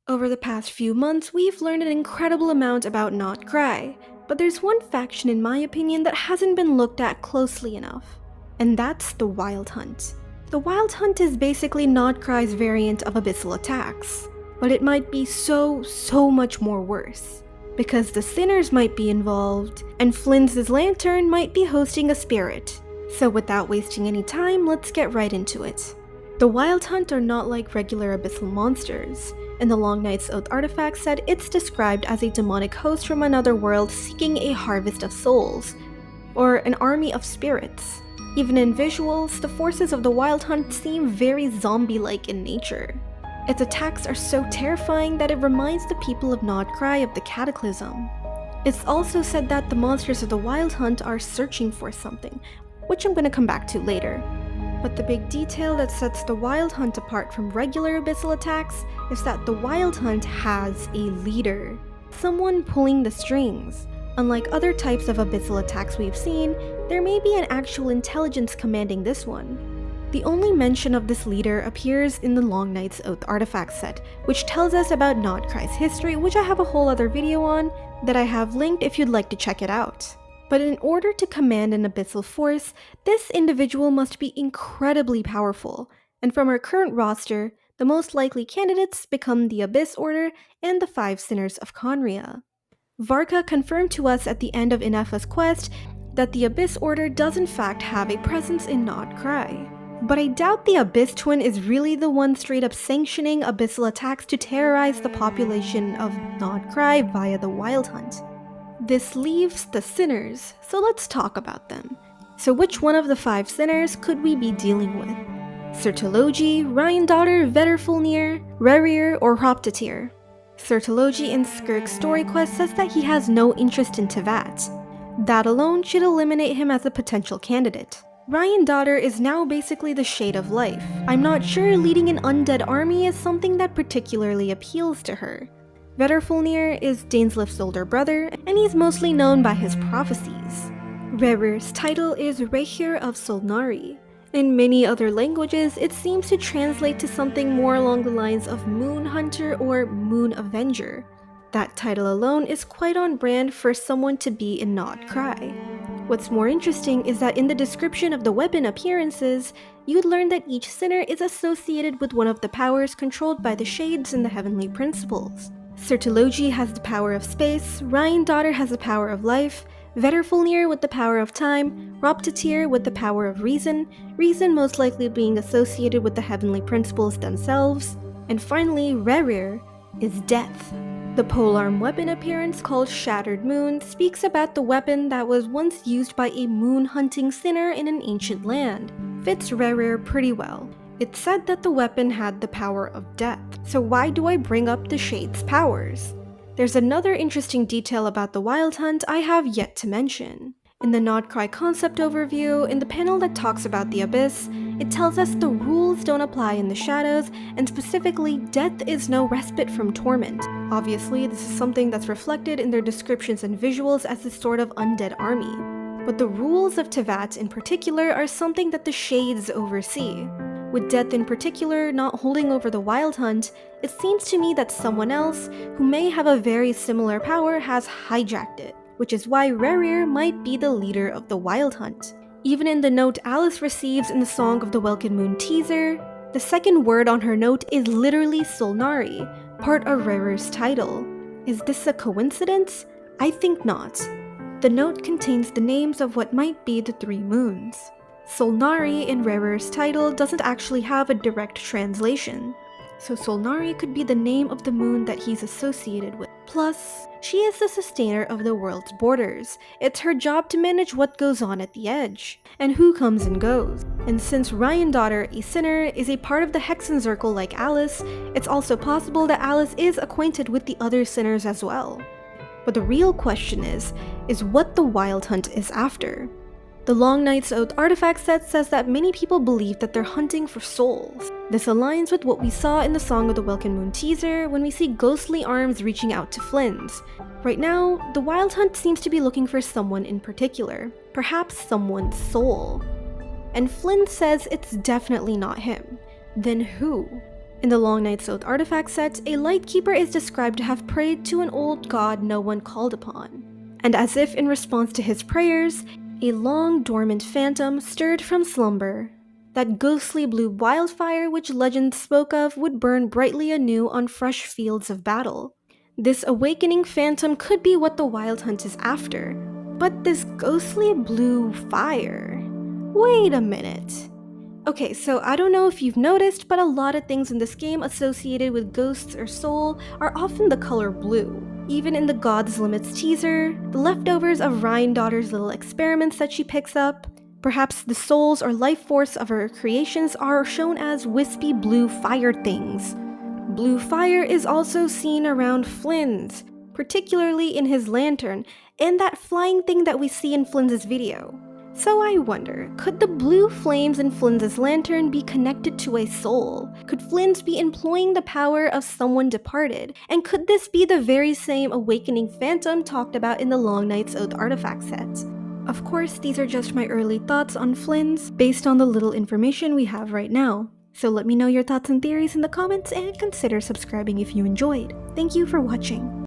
Over the past few months, we've learned an incredible amount about Nod-Krai, but there's one faction in my opinion that hasn't been looked at closely enough, and that's the Wild Hunt. The Wild Hunt is basically Nod-Krai's variant of abyssal attacks, but it might be so much more worse, because the Sinners might be involved, and Flins' lantern might be hosting a spirit. So without wasting any time, let's get right into it. The Wild Hunt are not like regular abyssal monsters. In the Long Night's Oath artifact said it's described as a demonic host from another world seeking a harvest of souls, or an army of spirits. Even in visuals, the forces of the Wild Hunt seem very zombie-like in nature. Its attacks are so terrifying that it reminds the people of Nod-Krai of the Cataclysm. It's also said that the monsters of the Wild Hunt are searching for something, which I'm going to come back to later. But the big detail that sets the Wild Hunt apart from regular abyssal attacks is that the Wild Hunt has a leader, someone pulling the strings. Unlike other types of abyssal attacks we've seen, there may be an actual intelligence commanding this one. The only mention of this leader appears in the Long Night's Oath artifact set, which tells us about Nod-Krai's history, which I have a whole other video on that I have linked if you'd like to check it out. But in order to command an abyssal force, this individual must be incredibly powerful, and from our current roster, the most likely candidates become the Abyss Order and the 5 Sinners of Khaenri'ah. Varka confirmed to us at the end of Inefa's quest that the Abyss Order does in fact have a presence in Nod-Krai. But I doubt the Abyss Twin is really the one straight up sanctioning abyssal attacks to terrorize the population of Nod-Krai via the Wild Hunt. This leaves the Sinners, so let's talk about them. So which one of the 5 Sinners could we be dealing with? Sertologi, Ryandaughtr, Vedrfolnir, Rerir, or Hroptatyr? Sertologi in Skirk's story quest says that he has no interest in Teyvat. That alone should eliminate him as a potential candidate. Ryandaughtr is now basically the shade of life. I'm not sure leading an undead army is something that particularly appeals to her. Vedrfolnir is Dainsleif's older brother, and he's mostly known by his prophecies. Rerir's title is Rerir of Solnari. In many other languages, it seems to translate to something more along the lines of Moon Hunter or Moon Avenger. That title alone is quite on brand for someone to be in Nod-Krai. What's more interesting is that in the description of the weapon appearances, you'd learn that each sinner is associated with one of the powers controlled by the Shades in the Heavenly Principles. Sertologi has the power of space, Ryandaughtr has the power of life, Vedrfolnir with the power of time, Hroptatyr with the power of reason most likely being associated with the Heavenly Principles themselves, and finally Rerir is death. The polearm weapon appearance called Shattered Moon speaks about the weapon that was once used by a moon-hunting sinner in an ancient land. Fits Rerir pretty well. It's said that the weapon had the power of death, so why do I bring up the Shade's powers? There's another interesting detail about the Wild Hunt I have yet to mention. In the Nod-Krai concept overview, in the panel that talks about the Abyss, it tells us the rules don't apply in the Shadows, and specifically, death is no respite from torment. Obviously, this is something that's reflected in their descriptions and visuals as this sort of undead army. But the rules of Teyvat in particular are something that the Shades oversee. With death in particular not holding over the Wild Hunt, it seems to me that someone else, who may have a very similar power, has hijacked it, which is why Rerir might be the leader of the Wild Hunt. Even in the note Alice receives in the Song of the Welkin Moon teaser, the second word on her note is literally Solnari, part of Rerir's title. Is this a coincidence? I think not. The note contains the names of what might be the 3 moons. Solnari in Rerir's title doesn't actually have a direct translation, so Solnari could be the name of the moon that he's associated with. Plus, she is the sustainer of the world's borders. It's her job to manage what goes on at the edge, and who comes and goes. And since Ryandaughtr, a sinner, is a part of the Hexenzirkel like Alice, it's also possible that Alice is acquainted with the other sinners as well. But the real question is what the Wild Hunt is after. The Long Night's Oath artifact set says that many people believe that they're hunting for souls. This aligns with what we saw in the Song of the Welkin Moon teaser when we see ghostly arms reaching out to Flins. Right now, the Wild Hunt seems to be looking for someone in particular, perhaps someone's soul. And Flynn says it's definitely not him. Then who? In the Long Night's Oath artifact set, a Lightkeeper is described to have prayed to an old god no one called upon. And as if in response to his prayers, a long dormant phantom stirred from slumber. That ghostly blue wildfire which legend spoke of would burn brightly anew on fresh fields of battle. This awakening phantom could be what the Wild Hunt is after. But this ghostly blue fire... Wait a minute. Okay, so I don't know if you've noticed, but a lot of things in this game associated with ghosts or soul are often the color blue. Even in the God's Limits teaser, the leftovers of Ryan Daughter's little experiments that she picks up, perhaps the souls or life force of her creations are shown as wispy blue fire things. Blue fire is also seen around Flins, particularly in his lantern, and that flying thing that we see in Flins' video. So I wonder, could the blue flames in Flins' lantern be connected to a soul? Could Flins be employing the power of someone departed? And could this be the very same awakening phantom talked about in the Long Night's Oath artifact set? Of course, these are just my early thoughts on Flins, based on the little information we have right now. So let me know your thoughts and theories in the comments and consider subscribing if you enjoyed. Thank you for watching.